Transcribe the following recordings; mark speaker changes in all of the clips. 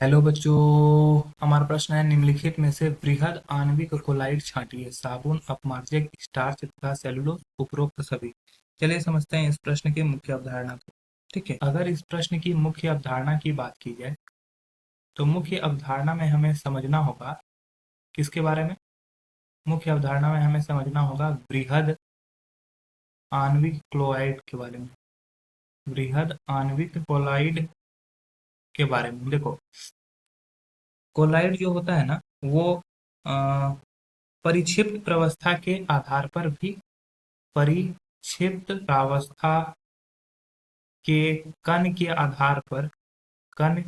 Speaker 1: Hello बच्चों। हमारा प्रश्न है निम्नलिखित में से वृहद आणविक क्लोराइड छांटिए साबुन अपमार्जक स्टार्च तथा सेलुलोज उपरोक्त सभी। चलिए समझते हैं इस प्रश्न की मुख्य अवधारणा को। ठीक है, अगर इस प्रश्न की मुख्य अवधारणा की बात की जाए तो मुख्य अवधारणा में हमें समझना होगा किसके बारे में। मुख्य अवधारणा में हमें समझना होगा वृहद आणविक क्लोराइड के बारे में। वृहद आणविक क्लोराइड के बारे में देखो, क्लोराइड जो होता है ना वो अ, परिक्षिप्त प्रावस्था के आधार पर भी परिक्षिप्त प्रावस्था के कण के आधार पर कण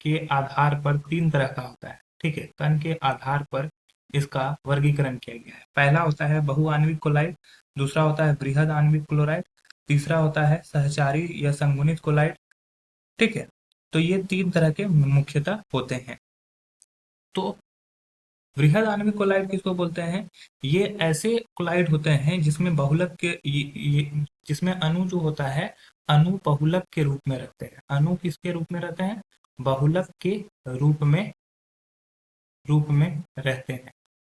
Speaker 1: के आधार पर तीन तरह का होता है। ठीक है, कण के आधार पर इसका वर्गीकरण किया गया है। पहला होता है बहुआण्विक क्लोराइड, दूसरा होता है बृहद आणविक क्लोराइड, तीसरा होता है सहचारी या संगुणित क्लोराइड। ठीक है, तो ये तीन तरह के मुख्यतः होते हैं। तो वृहद आणविक क्लोराइड किसको बोलते हैं? ये ऐसे क्लोराइड होते हैं जिसमें बहुलक के जिसमें अणु जो होता है अणु बहुलक के रूप में रहते हैं। अणु किसके रूप में रहते हैं? बहुलक के रूप में रहते हैं।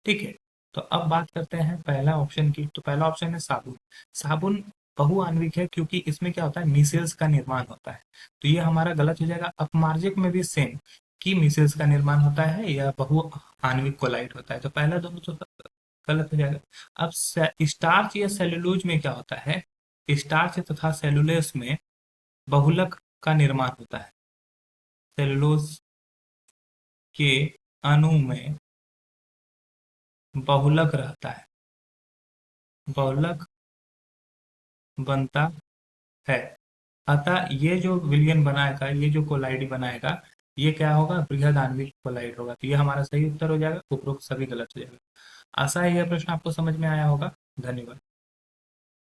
Speaker 1: ठीक है, तो अब बात करते हैं पहला ऑप्शन की। तो पहला ऑप्शन है साबुन। साबुन बहुआण्विक है क्योंकि इसमें क्या होता है, मिसेल्स का निर्माण होता है। तो ये हमारा गलत हो जाएगा। अपमार्जक में भी सेम कि मिसेल्स का निर्माण होता है या बहु आणविक कोलाइड होता है, तो पहला दोनों तो गलत हो जाएगा। अब स्टार्च या सेलुलोज में क्या होता है? स्टार्च तथा सेलुलोज में बहुलक का निर्माण होता है। सेलुलोज के अणु में बहुलक रहता है, बहुलक बनता है। अतः ये जो विलयन बनाएगा, ये जो कोलाइड बनाएगा, ये क्या होगा? बृहद आणविक कोलाइड होगा। तो ये हमारा सही उत्तर हो जाएगा, उपरोक्त सभी गलत हो जाएगा। आशा है यह प्रश्न आपको समझ में आया होगा। धन्यवाद।